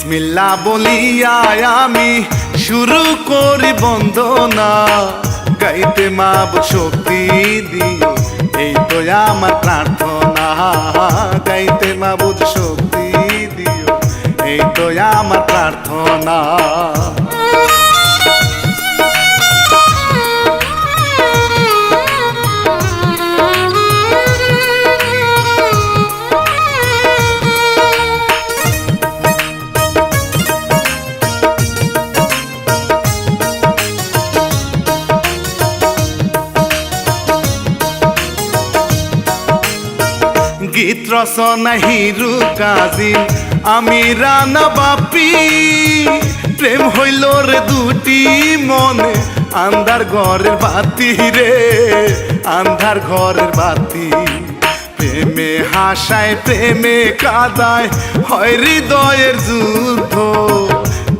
বিসমিল্লাহ বলিয়া আমি শুরু করি বন্দনা, গাইতে মাবুদ শক্তি দিও এই তো আমার প্রার্থনা। গাইতে মাবুদ শক্তি দিও এই তো আমার প্রার্থনা। গীত রচনা হিরু কাজিম আমি রানা বাপি, প্রেম হইল রে দুটি মনে আন্ধার ঘরের বাতি রে, আন্ধার ঘরের বাতি। প্রেমে হাসায় প্রেমে কাদায় হয় হৃদয়ের যুদ্ধ,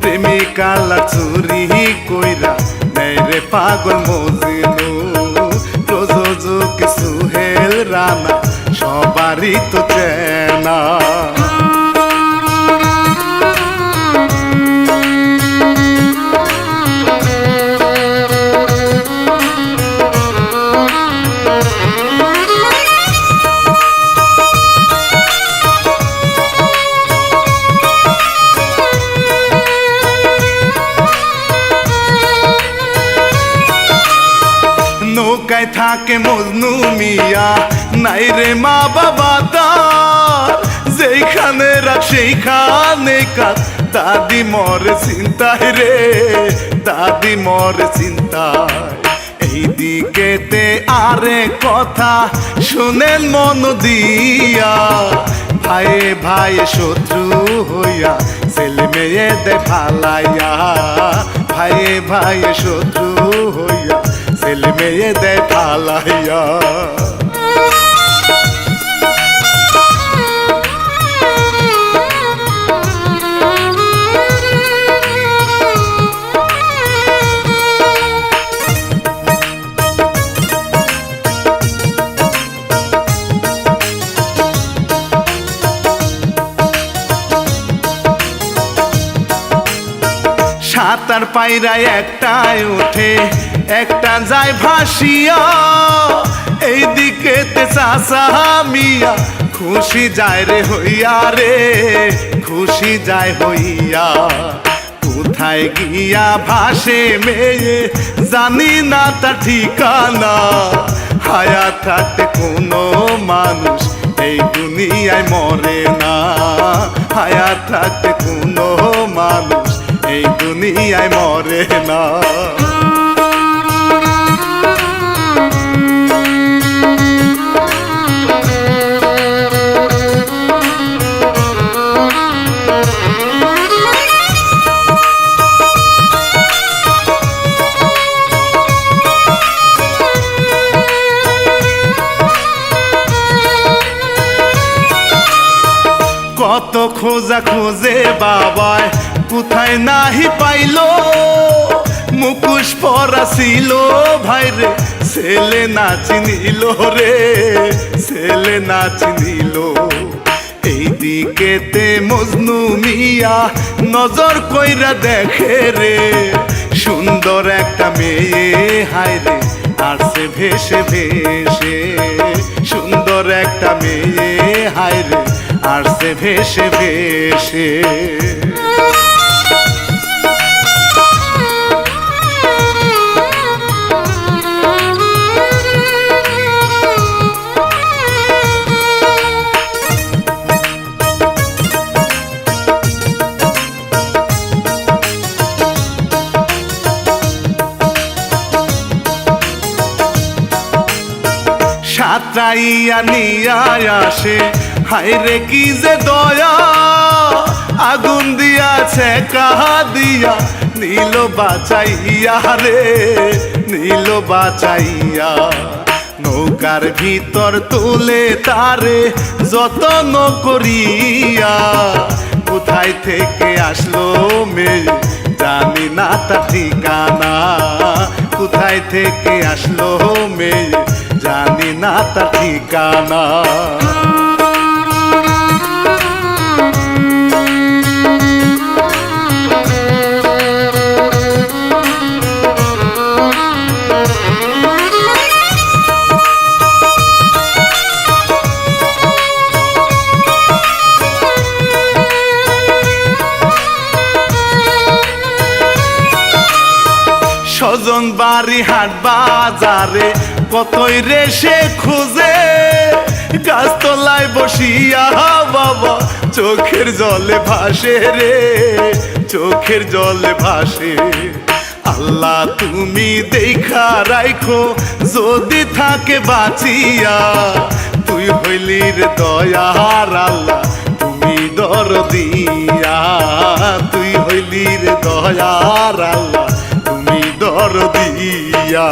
প্রেমিকালা চুরি কইরা নেয় রে পাগল মজনু। প্রযোজক সুহেল রানা সবারই তো চেনা। নৌকায় থাকে মজনু মিয়া নাই রে মা বাবা তার, যেখানে রাখ সেইখানে কাজ। দাদি মরে চিন্তায় রে, দাদি মরে চিন্তায়। এইদিকেতে আরে কথা শুনেন মন দিয়া, ভাইয়ে ভাইয়ে শত্রু হইয়া ছেলে মেয়ে দে ফালাইয়া। ভাইয়ে ভাইয়ে শত্রু হইয়া ছেলে মেয়ে দে ফালাইয়া। সাতার পায়রায় একটায় ওঠে একটা যায় ভাসিয়া, এইদিকে তে চাচা মিয়া খুশি যায় রে হইয়া রে, খুশি যায় হইয়া। কোথায় গিয়া ভাসে মেয়ে জানি না তার ঠিকানা, হায়াত থাকতে কোনো মানুষ এই দুনিয়ায় মরে না। হায়াত থাকতে কোনো মানুষ এই দুনিয়ায় মরে না। কত খোঁজা খোঁজে বাবায় কোথায় নাহি পাইলো, মুখোশ পরা ছিল ভাইরে ছেলে না চিনিল রে, ছেলে না চিনিল। এইদিকেতে মজনু মিয়া নজর কইরা দেখে রে, সুন্দর একটা মেয়ে হায়রে আসছে ভেসে ভেসে। সুন্দর একটা মেয়ে হায়রে আসছে ভেসে ভেসে। সাতরাইয়া নিয়া আসে হায়রে কি যে দয়া, আগুন দিয়াছে কাহা দিয়া নীল বাঁচাইয়া রে, নীল বাঁচাইয়া। নৌকার ভিতর তুলে তারে যত্ন করিয়া, কোথায় থেকে আসলো মেয়ে জানি না তার ঠিকানা। কোথায় থেকে আসলো মেয়ে জানি না তার ঠিকানা। স্বজন বাড়ি হাট বাজারে কতই রে সে খুঁজে, গাছতলায় বসিয়া বাবা চোখের জলে ভাসে রে, চোখের জলে ভাসে। আল্লাহ তুমি দেখা রাখো যদি থাকে বাঁচিয়া, তুই হইলি রে দয়ার আল্লাহ তুমি দরদিয়া, তুই হইলি রে দয়ার আল্লাহ তুমি দরদিয়া।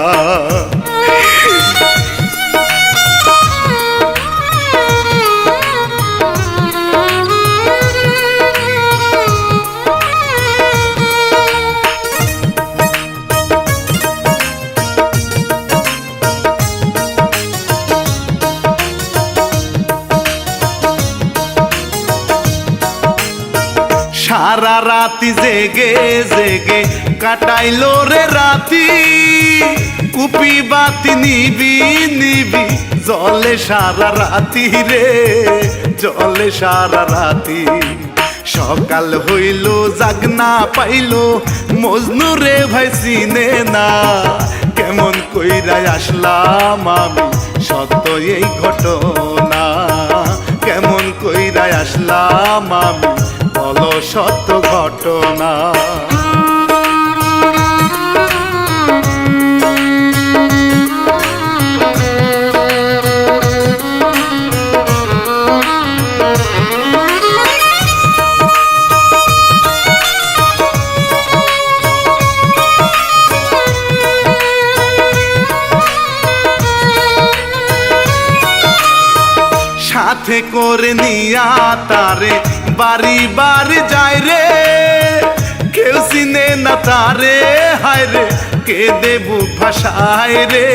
সারা রাতি জেগে জেগে কাটাইলো রে রাতি, কুপি বাতি নিবি নিবি জলে সারা রাতি রে, জলে সারা রাতি। সকাল হইল জাগনা পাইলো মজনু রে ভাই চিনে না, কেমন কইরা আসলাম আমি সত্য এই ঘটনা, কেমন কইরা আসলাম আমি বলো সত্য ঘটনা। সাথে করে নিয়া তারে বাড়ি বাড়ি যায় রে, কেউ চিনে না তারে হায় রে, কে দেবু ভাষায় রে,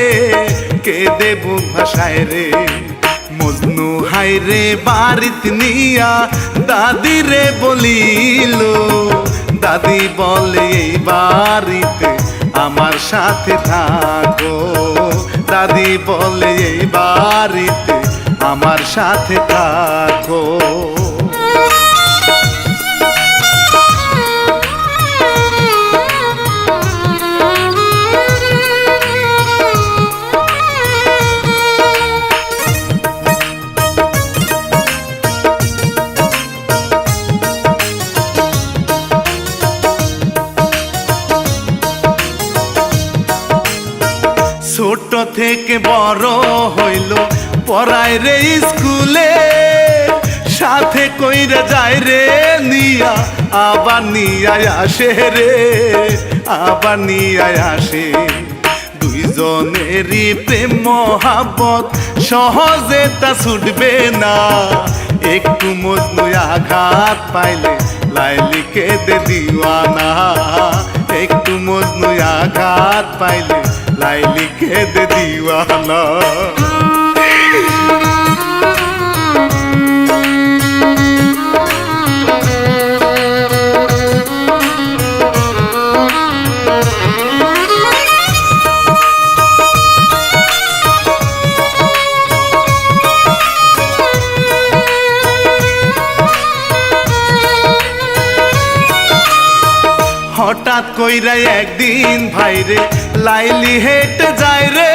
কে দেবু ভাষায় রে। মজনু হায় রে বাড়িতে নিয়া দাদি রে বলিল, দাদি বলে এই বাড়িতে আমার সাথে থাকো, দাদি বলে এই বাড়িতে আমার সাথে থাকো। ছোট থেকে বড় হইল পড়ায় রে স্কুলে, সাথে কইরা যায় রে নিয়া আবার নিয়া আসে রে, আবার নিয়া আসে। দুইজনেরই প্রেম মহাবত সহজে তা ছুটবে না, একটু মজনু আঘাত পাইলে লাইলিকে দে দিওয়ানা, একটু মজনু আঘাত পাইলে লাইলিকে দে দিওয়ানা। হঠাৎ কইরা একদিন ভাইরে লাইলি হেঁটে যায় রে,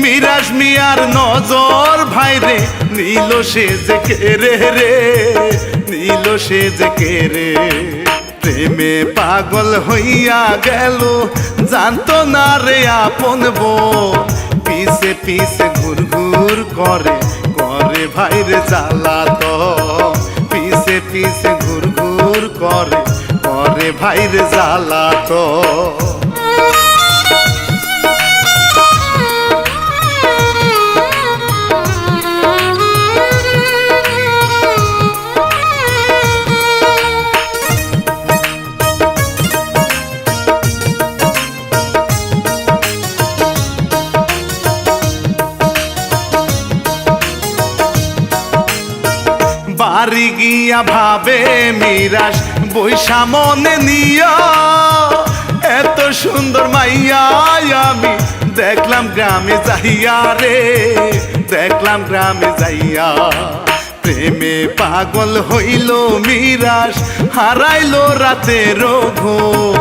মিরাজ মিয়ার নজর ভাইরে নীল সে যে কেরে রে, নীল সে যে কেরে। প্রেমে পাগল হইয়া গেল জানতো না রে আপন বোন, পিছে পিছে ঘুর ঘুর করে করে ভাইরে জ্বালাতন, পিছে পিছে ঘুর ঘুর করে করে ভাইরে জ্বালাতন। বাড়ি গিয়া ভাবে মিরাজ বৈশা মনে নিয়া, এত সুন্দর মাইয়া আমি দেখলাম গ্রামে যাইয়া রে, দেখলাম গ্রামে যাইয়া। প্রেমে পাগল হইল মিরাজ হারাইলো রাতের ঘুম,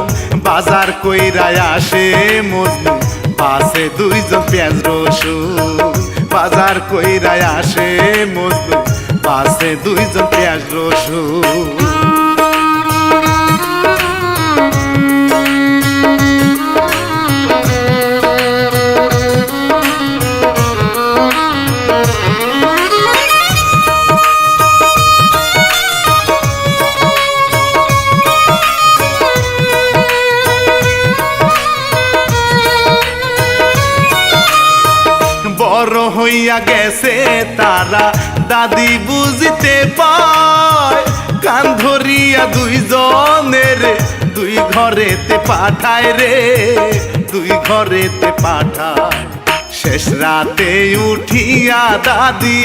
বাজার কইরায় আসে মজনু পাশে দুইজন পেঁয়াজ রসুন বাজার কইরায় আসে মজনু পাশে দুইজন পেঁয়াজ রসুন বড় হইয়া গেছে তারা দাদি বুঝতে পায় কান ধরিয়া দুইজনের দুই ঘরেতে পাঠায় রে দুই ঘরেতে পাঠায় শেষ রাতে উঠিয়া দাদি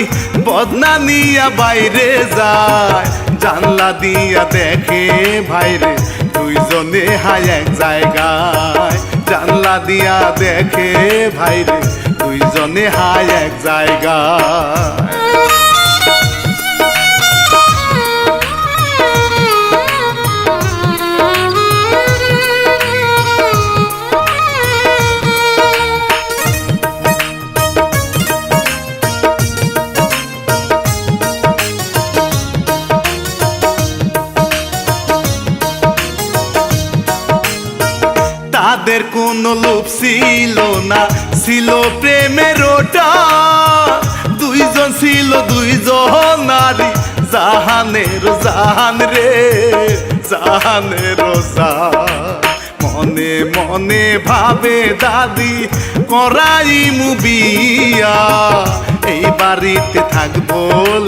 বদনা নিয়া বাইরে যায় জানলা দিয়া দেখে ভাইরে দুইজনে হায় এক জায়গায় জানলা দিয়া দেখে ভাইরে দুইজনে হায় এক জায়গায় তাদের কোনো লোভ ছিল না ছিল প্রেমের ওটা দুইজন ছিল দুইজন নারী জাহানের জাহান রে জাহানের জাহান মনে মনে ভাবে দাদি করাই মুবিয়া এই বাড়িতে থাকবো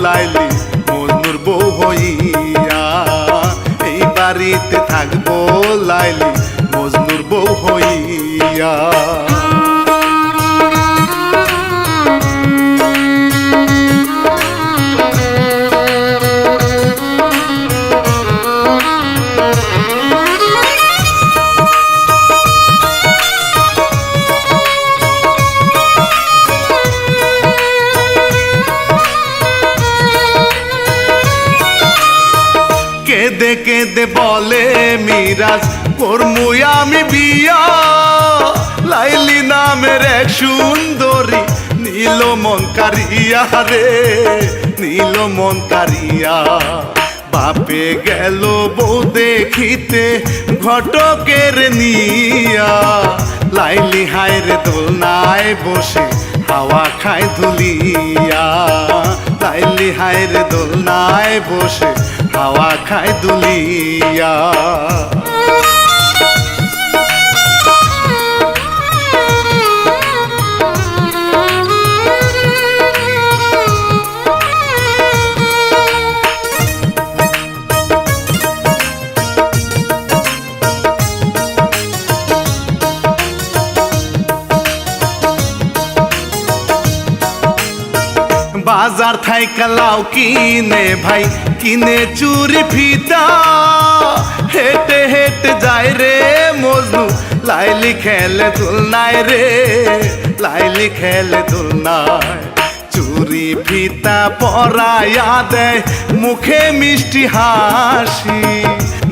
লাইলি মজনুর বউ হইয়া এই বাড়িতে থাকবো লাইলি মজনুর বউ হইয়া কেঁদে কেঁদে বলে মিরাজ করমুই আমি বিয়া লাইলি নামের এক সুন্দরী নীল মন কারিয়া রে নীল মন কারিয়া বাপে গেল বউ দেখিতে ঘটকের নিয়া লাইলি হায় রে দোলনায় বসে হাওয়া খায় ধুলিয়া লাইলি হায় রে দোলনায় বসে হাওয়া খায় দুলিয়া বাজার থাইকা লাউ কিনে ভাই কিনে চুরি ফিতা হেঁটে হেঁটে যায় রে মজনু লাইলি খেলে দুলনায় রে লাইলি খেলে দুলনায় চুরি ফিতা পরাইয়া দেয় মুখে মিষ্টি হাসি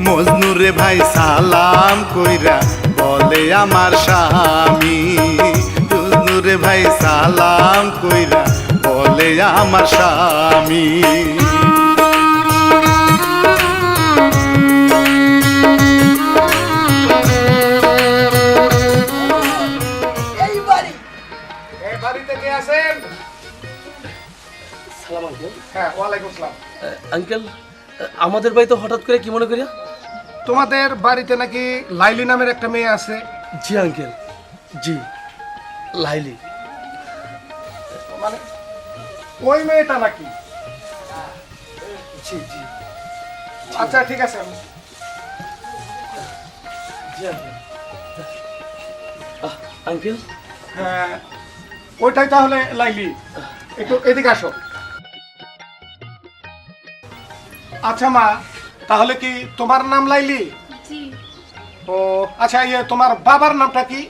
মজনু রে ভাই সালাম কইরা বলে আমার স্বামী মজনু রে ভাই সালাম কইরা বলে আমার স্বামী আঙ্কেল আমাদের বাড়িতে হঠাৎ করে কি মনে করিয়া তোমাদের বাড়িতে নাকি লাইলি নামের একটা মেয়ে আছে? জি আঙ্কেল জি লাইলি মানে ওই মেয়েটা নাকি? জি জি আচ্ছা ঠিক আছে জি আঙ্কেল হ্যাঁ ওইটাই তাহলে লাইলি। একটু এদিকে আসো। আচ্ছা মা, তাহলে কি তোমার নাম লাইলি? জি। ও আচ্ছা, তোমার বাবার নামটা কি?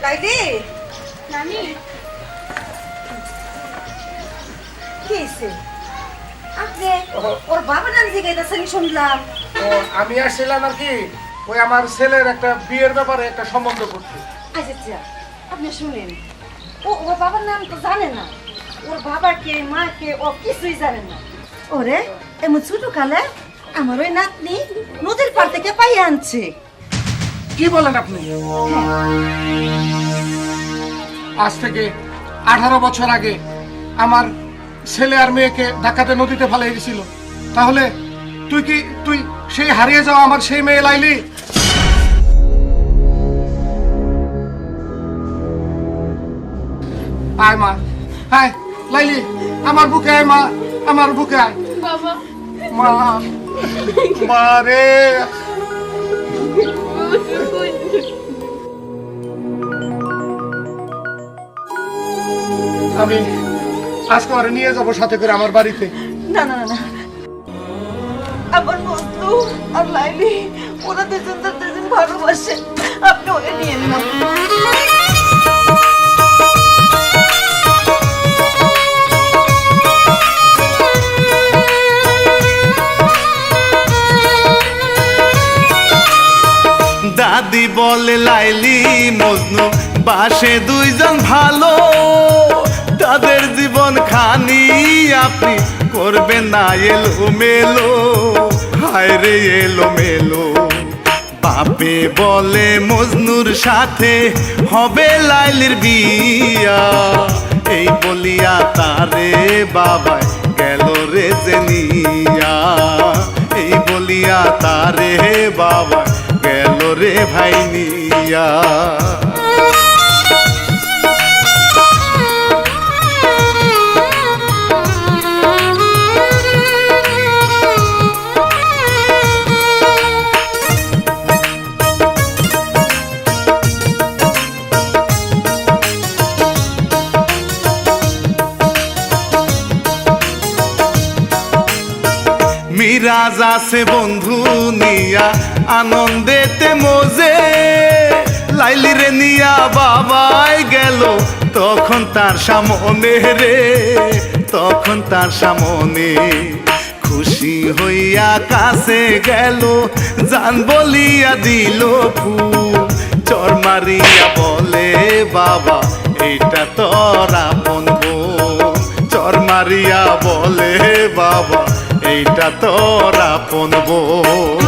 লাইলি নানি কি হইছে? আপনি ওর বাবার নাম জিজ্ঞাসা শুনলাম, ও আমি আসছিলাম আর কি ওই আমার ছেলের একটা বিয়ের ব্যাপারে একটা সম্বন্ধ করতে। আচ্ছা আপনি শুনেন, ওর বাবার নাম তো জানে না, ওর বাবাকে মাকে ও কিছুই জানে না। ওরে এমন ছোট কালে আমার ওই নাতনি নদীর পার থেকে পাইয়ে আনছে। কি বলেন আপনি? আজ থেকে 18 বছর আগে আমার ছেলে আর মেয়েকে ধাক্কাতে নদীতে ফেলে দিয়েছিল। তাহলে তুই সেই হারিয়ে যাওয়া আমার সেই মেয়ে লাইলি? আয় মা, হায় লাইলি, আমার বুকে আয় মা, আমার বুকে আয় বাবা। মা। মা রে, আমি আজকে ওরে নিয়ে যাবো সাথে করে আমার বাড়িতে। না না না, আমার মজনু আর লাইলি ওরা দুজন তো দুজন ভালোবাসে, আপনি ওকে নিয়ে নেন। দাদি বলে লাইলি মজনু বাসে দুইজন ভালো, তাদের জীবন খানি আপনি করবেন না এলো মেলো, হায় রে এলো মেলো। বাপে বলে মজনুর সাথে হবে লাইলির বিয়া, এই বলিয়া তারে বাবাই গেল রে জেনিয়া, এই বলিয়া তারে বাবা গেল রে ভাই নিয়া। মিরাজ আছে বন্ধু নিয়া আনন্দেতে মজে, লাইলি রে নিয়া বাবাই গেল তখন তার সামনে রে, তখন তার সামনে। খুশি হইয়া কাছে গেল জান বলিয়া দিল ফুল, চর মারিয়া বলে বাবা এটা তোর আপন বোন, চর মারিয়া বলে বাবা এইটা তোর আপন বোন।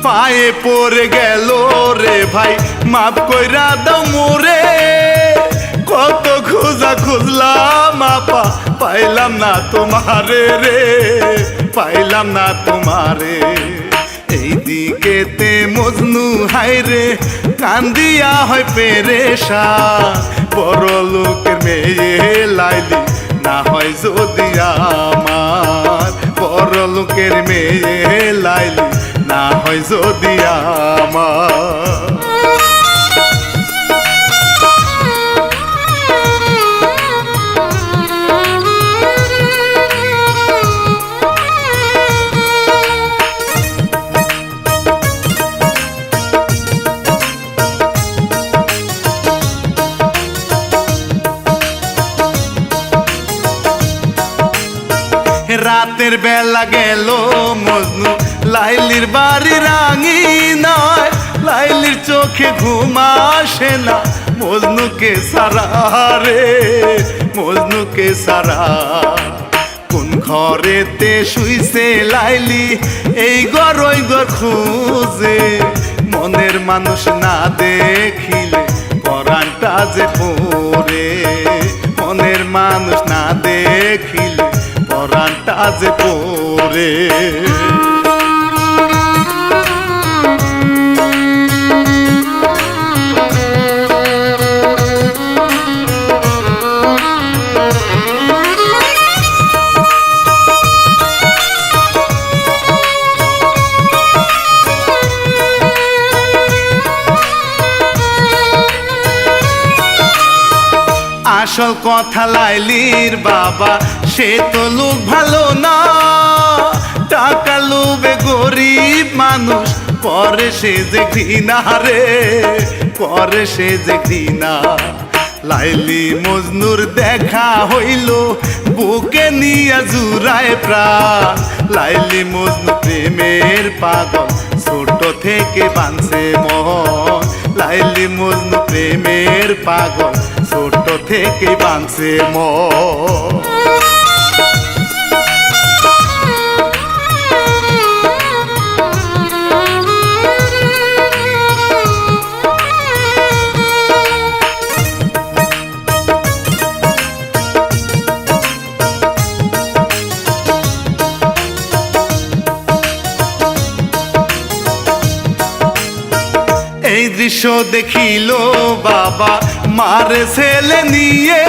পায়ে পড়ে গেল রে ভাই মাপ কইরা দাও মোরে, কত খোঁজা খুঁজলাম আপা পাইলাম না তোমারে রে, পাইলাম না তোমারে। এইদিকেতে মজনু হাই রে কান্দিয়া হয় পেরেশা, বড় লোকের মেয়ে লাইলি না হয় যদি আমার, বড় লোকের মেয়ে লাইলি না হয় যদি আমার। রাতের বেলা গেল মজনু লাইলির বাড়ি রাঙি নয়, লাইলির চোখে ঘুম আসে না মজনুকে সারা রে, মজনুকে সারা। কোন ঘরেতে শুইছে লাইলি এই ঘর ওই ঘর খুঁজে, মনের মানুষ না দেখিলে পরাণটা যে পড়ে, মনের মানুষ না দেখিলে পরাণটা যে পড়ে। আসল কথা লাইলির বাবা সে তো লোক ভালো না, টাকা লোভে গরিব মানুষ করে সে যে ঘৃণা রে, করে সে যে ঘৃণা। লাইলি মজনুর দেখা হইল বুকে নিয়া জুড়ায় প্রাণ, লাইলি মজনু প্রেমের পাগল ছোট থেকে বাঁধছে মন, লাইলি মজনু প্রেমের পাগল ছোট থেকে বাঁধছে মন। এই দৃশ্য দেখিল বাবা মারে ছেলে নিয়ে,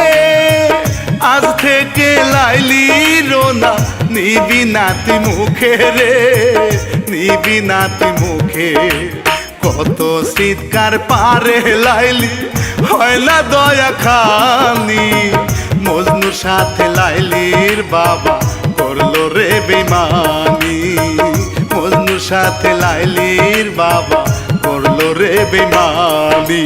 আজ থেকে লাইলি রোনা নিবি নাতি মুখে রে, নিবি নাতি মুখে। কত শীতকার পারে লাইলি হয় না দয়া খানি, মজনুর সাথে লাইলির বাবা করলো রে বেমানি, মজনুর সাথে লাইলির বাবা করলো রে বেমানি।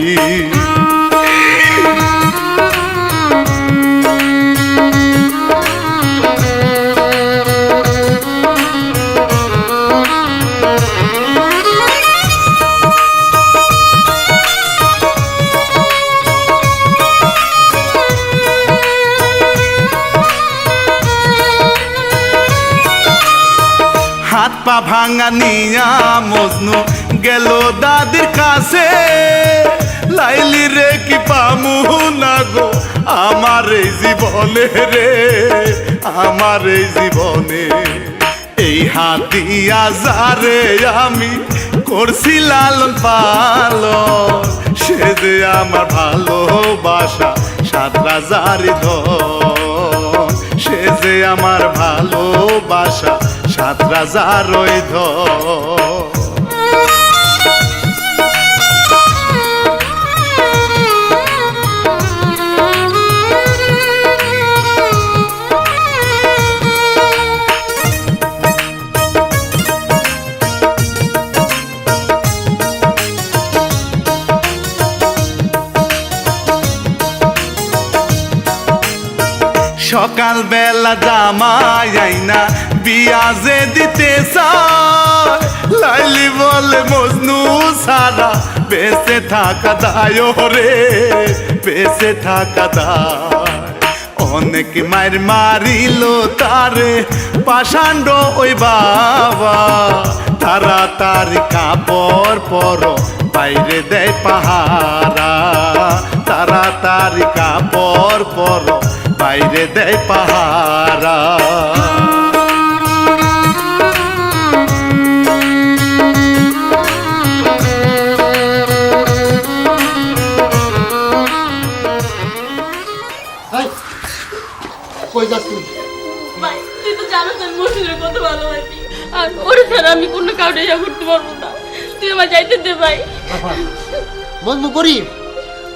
হাত পা ভাঙা নিয়া মজনু গেল দাদির কাছে, লাইলি রে কি পামু না গো আমার এই জীবনে রে, আমার এই জীবনে। এই হাত দিয়া যারে আমি করছি লালন পালন, সে যে আমার ভালোবাসা 7 রাজারি ধন, সে যে আমার ভালোবাসা 7 রাজার ধন। সকাল বেলা জামাই আইনা বিয়া যে দিতে চায়, লাইলি বলে মজনু সারা বেঁচে থাকা দায় রে, বেঁচে থাকা দায়। অনেক মার মারিল তারে পাষাণ্ড ওই বাবা, তাড়াতাড়ি কাপড় পর বাইরে দেয় পাহারা, তাড়াতাড়ি কাপড় পর বাইরে দেয় পাহারা। কই যাস তুই? ভাই তুই তো জানোস আমি মসজিদের কত ভালোবাসি, আর ওরে ছাড়া আমি কোনো কাউকে ইয়া করতে পারবো না, তুই আমার যাইতে দে ভাই। মজনু গরিব,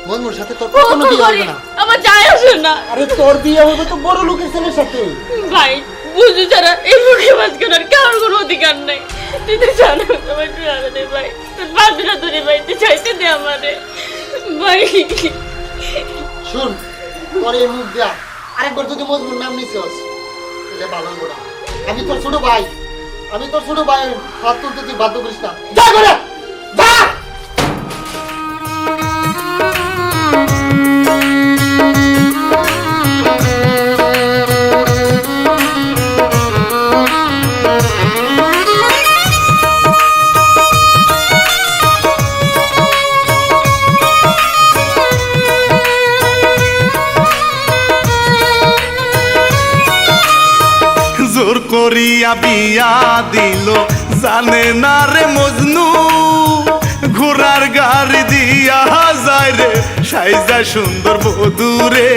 মজনুর সাথে তোর কোনো বিয়ে হবে না। আমার যায় আসে না। আরে তোর বিয়ে হবে তো বড় লোকের ছেলের সাথে। ভাই বুঝু ছাড়া এই মুখে মাঝখানে আর কারোর কোনো অধিকার নাই, তুই তো জানো আমার তুই আবে দে ভাই, তোর বাদরা ধরে ভাই তুই চাইতে দে আমারে ভাই। শুন তোর এই মুখ দিয়া আরেকবার যদি মজনুর নাম নিছিস তাহলে ভালো গোড়া। আমি তোর ছোট ভাই, আমি তোর ছোট ভাই, হাত তুলতে তুই বাধ্য করিস না। যা করে যা। জোর করিয়া বিয়া দিল জানে না রে মজনু, ঘোড়ার গাড়ি দিয়া যায় রে সাইজা সুন্দর বধূ রে,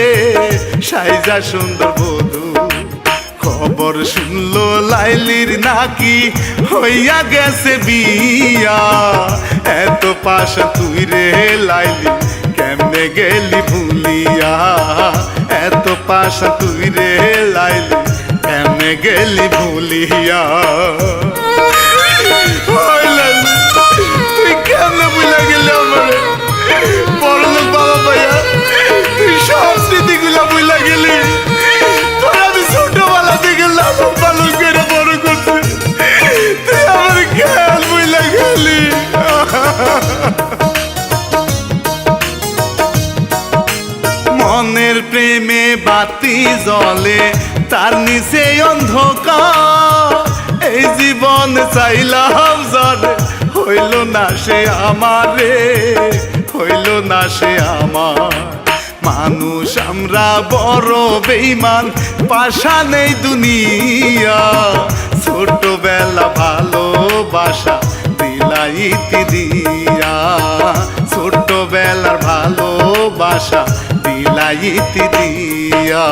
সাইজা সুন্দর বধূ। খবর শুনলো লাইলির নাকি হইয়া গেছে বিয়া, এত পাশা তুই রে লাইলি কেমনে গেলি ভুলিয়া, এত পাশা তুই রে লাইলি কেমনে গেলি ভুলিয়া ওই লাইলি তুই কেমনে ভুলে গেলি আমারে বড়লোক বাবা ভাইয়া তুই সব স্মৃতিগুলা ভুলে গেলি তোর আমি ছোটবেলা থেকে লালন পালন করে বড় করছি তুই আমার খেয়াল ভুলে গেলি মনের প্রেমে বাতি জ্বলে তার নিচে অন্ধকার এই জীবন চাইলাম যারে হইল না সে আমারে হইল না সে আমার মানুষ আমরা বড় বেঈমান পাশা নেই দুনিয়া ছোটবেলা ভালোবাসা দিলাইতি দিয়া ছোটবেলার ভালোবাসা দিলাইতি দিয়া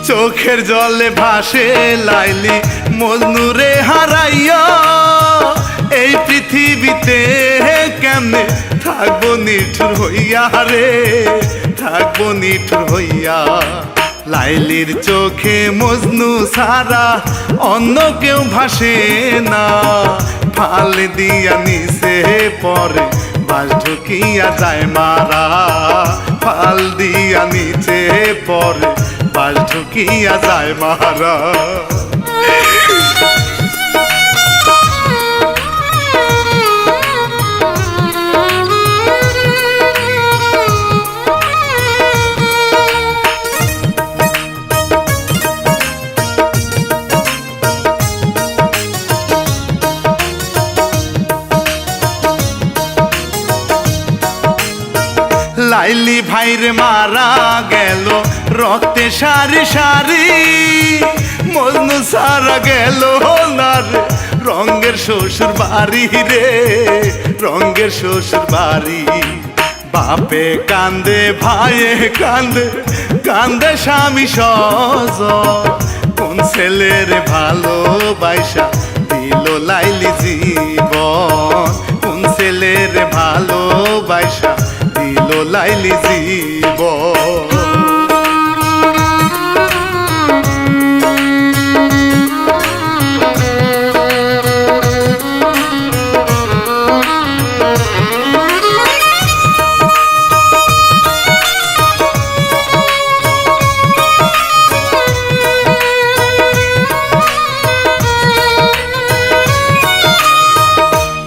চোখের জলে ভাসে লাইলি মজনুরে হারাইয়া এই পৃথিবীতে কেমনে থাকবো নিঠুর হইয়া রে থাকবো নিঠুর হইয়া লাইলির চোখে মজনু সারা অন্য কেউ ভাসে না ফাল দিয়া নিচে পরে বাস ঢুকিয়া যায় মারা ফাল দিয়া নিচে পরে বাস ঢুকিয়া যায় মারা লাইলি ভাইরে মারা গেল রক্তে সারি সারি মজনু সারা গেল না রে রঙের শ্বশুর বাড়ি রে রঙের শ্বশুর বাড়ি বাপে কান্দে ভাইয়ে কান্দে কান্দে স্বামী সজ কোন ছেলের ভালোবাসা দিল লাইলি জীবন কোন ছেলের ভালোবাসা দিল লাইলি জীবন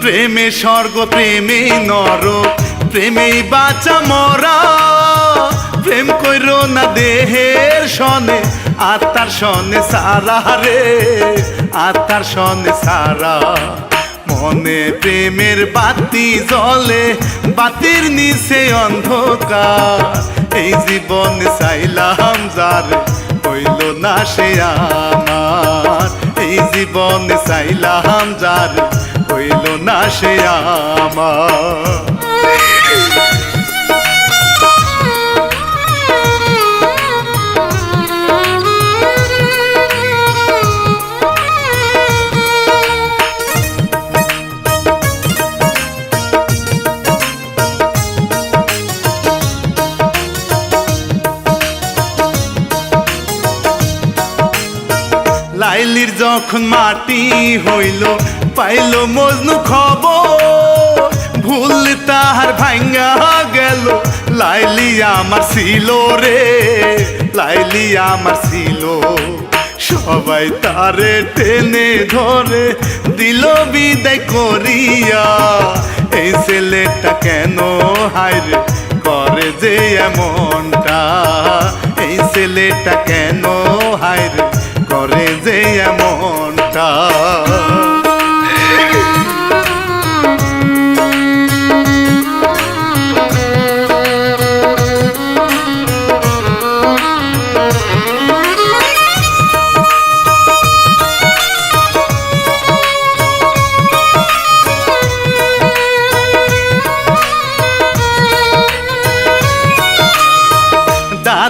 প্রেমে স্বর্গ প্রেমে নরক প্রেমেই বাঁচা মরা প্রেম কইর না দেহের সনে আত্মার সনে সারা রে আত্মার সনে সারা মনে প্রেমের বাতি জ্বলে বাতির নিচে অন্ধকার এই জীবন চাইলাম যারে হইল না সে আমার এই জীবন চাইলাম যারে হইল না সে আমার লাইলির যখন মাটি হইল পাইল মজনু খবর ভুল তাহার ভাঙ্গা গেল লাইলি আমার ছিল রে লাইলি আমার ছিল সবাই তারে টেনে ধরে দিল বিদায় করিয়া এই ছেলেটা কেন হায়রে করে যে এমনটা এই ছেলেটা কেন হায়রে করে যে এমনটা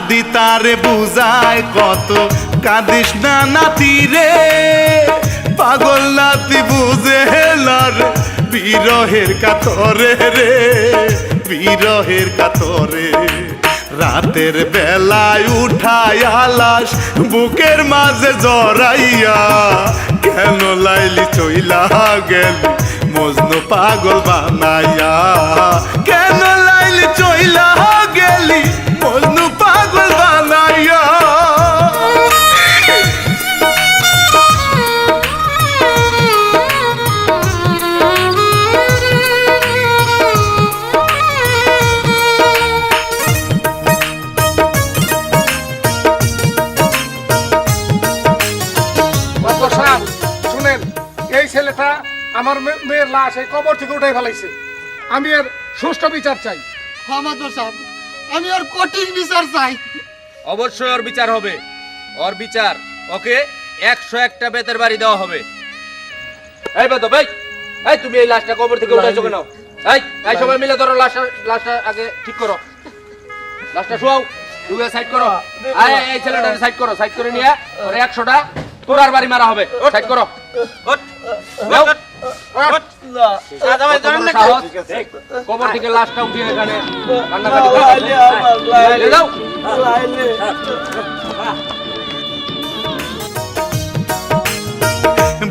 দাদি তারে বুঝায় কত কাঁদিস না নাতি রে, পাগল নাতি বুঝে লার বিরহের কাতরে রে, বিরহের কাতরে। রাতের বেলায় উঠায় আলাস বুকের মাঝে জড়াইয়া, কেন লাইলি চইলা গেলি মজনু পাগল বানাইয়া, কেন লাইলি চইলা গেলি মজনু পাগল বানাইয়া। শুনেন, এই ছেলেটা আমার মেয়ের লাশ এই কবর থেকে উঠাই ফেলাইছে। আমি এর সুষ্ঠু বিচার চাই। হ্যাঁ মাদবর সাহেব, আমি ওর কঠিন বিচার চাই। অবশ্যই ওর বিচার হবে, ওর বিচার। ওকে 101টা বেতের বাড়ি দেওয়া হবে। এই বেতো ভাই, এই তুমি এই লাশটা কবর থেকে উঠাইছো কেন? এই সবাই মিলে ধরো লাশটা আগে ঠিক করো, লাশটা শোয়াও, দুগে সাইড করো। এই ছেলেটা সাইড করো, সাইড করে নিয়ে ওরে 100টা তোরার বাড়ি মারা হবে। সাইড করো। কবর থেকে লাশটা উঠিয়ে এখানে কান্নাকাটি যাও।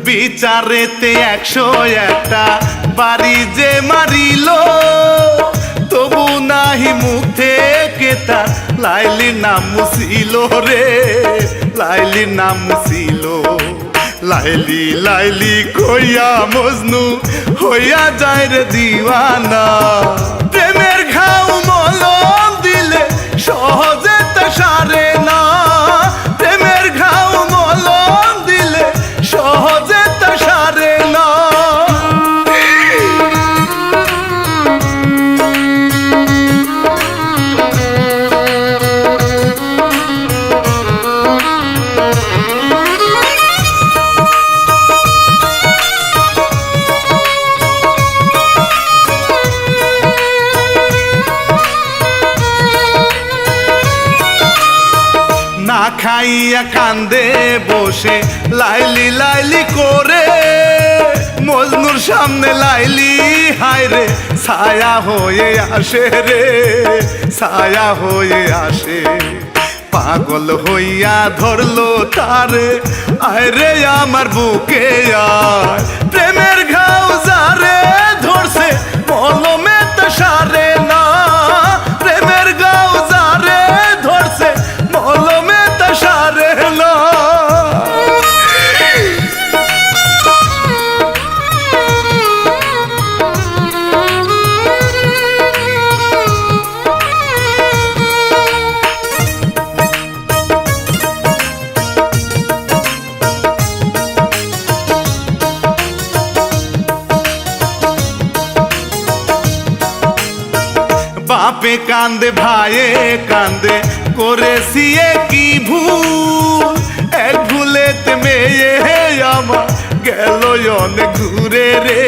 বিচারেতে 101টা বাড়ি যে মারিল, তবু নাহি মুখ থেকে তার লাইলির নাম মুছিল রে, লাইলির নাম মুছিল। লাইলি লাইলি কইয়া মজনু হইয়া যায় রে দিওয়ানা, প্রেমের ঘাও মলম দিলে সহজে তা সারে না, প্রেমের ঘাও মলম দিলে সহজে তা সারে না। না খাইয়া কান্দে বসে লাইলি লাইলি করে, মজনুর সামনে লাইলি হায় রে ছায়া হয়ে আসে রে, ছায়া হয়ে আসে। পাগল হইয়া ধরলো তারে, আয় রে আমার বুকে আয়, প্রেমের ঘাও যারে ধরছে মলমে তো সারে না, প্রেমের ঘাও যারে ধরছে মলমে তো সারে না। বাপে কান্দে ভাইয়ে কান্দে করেছি কি ভুল, এক ভুলেতে মেয়ে আমার গেল অনেক দূরে রে,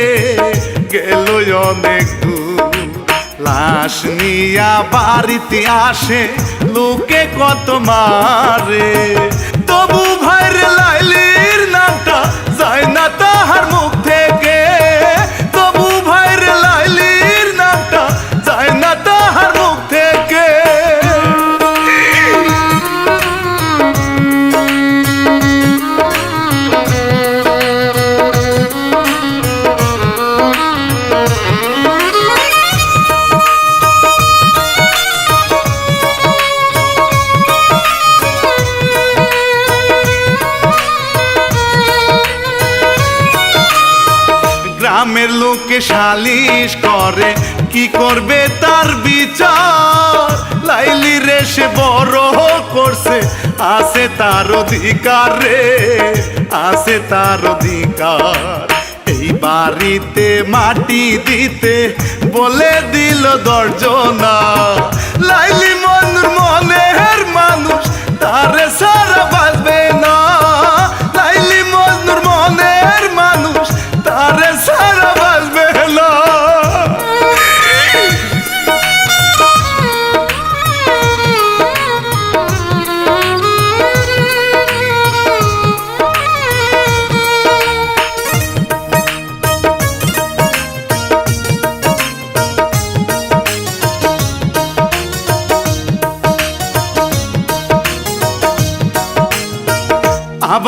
গেল অনেক দূর। লাশ নিয়া বাড়িতে আসে লোকে কত মারে, তবু ভাইরে লাইলির নামটা যায় না তাহার মুখ থেকে, তবু ভাইরে লাইলির নামটা যায় না তাহার মুখ থেকে। গ্রামের লোকে সালিশ করে কি করবে তার বিচার, লাইলি রে সে বড় করছে আছে তার অধিকার রে, আছে তার অধিকার। এই বাড়িতে মাটি দিতে বলে দিল দর্জনা, লাইলি মনুর মনের মানুষ তারে সারা বাঁচবে না, লাইলি মজনুর মনের মানুষ তারে সারা বাঁচবে না।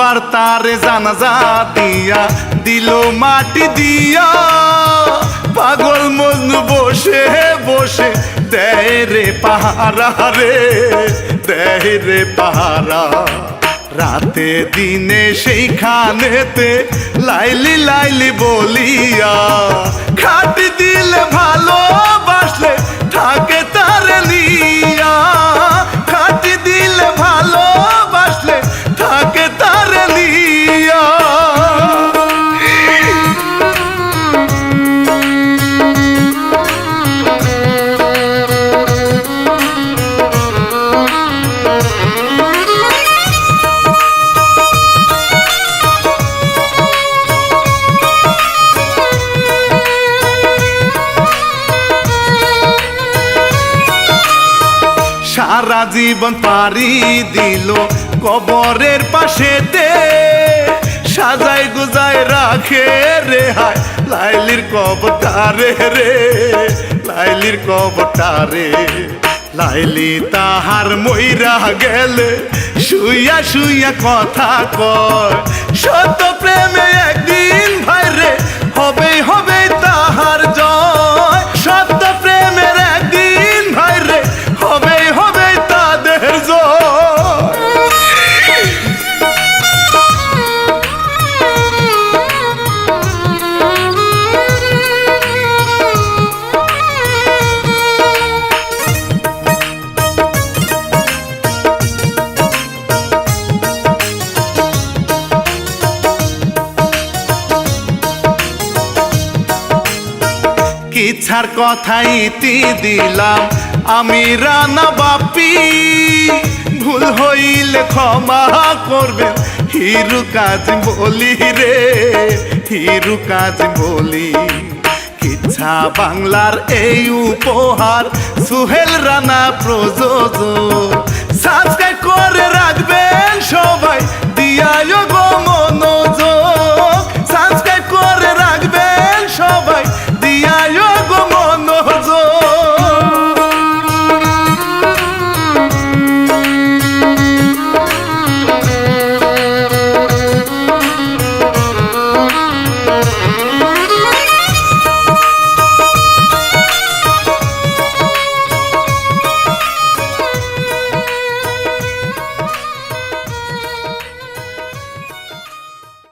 বাবার তারে জানাজা দিয়া দিল মাটি দিয়া পাগল মজনু বসে বসে দেয় রে পাহারা রে দেয় রে পাহারা রাতে দিনে সেইখানেতে লাইলি লাইলি বলিয়া খাটি দিলে ভালোবাসলে থাকে তারে নিয়া খাটি দিলে ভালোবাসলে থাকে তারে নিয়া সারা জীবন পারি দিল কবরের পাশেতে সাজাই গুজায় রাখে রে হায় লাইলির কবরটারে রে লাইলির কবরটারে লাইলি তাহার মইরা গেলে শুইয়া শুইয়া কথা কয় সত্য প্রেমে একদিন ভাইরে হবে হবে তাহার জয় সত্য প্রেমের একদিন ভাইরে হবে হবে তাদের জয় ইচ্ছার কথাই ইতি দিলাম আমি রানা বাপি ভুল হইলে ক্ষমা করবেন হিরু কাজ বলি রে হিরু কাজ বলি কিচ্ছা বাংলার এই উপহার সুহেল রানা প্রযোজক সাবস্ক্রাইব করে রাখবেন সবাই দিয়া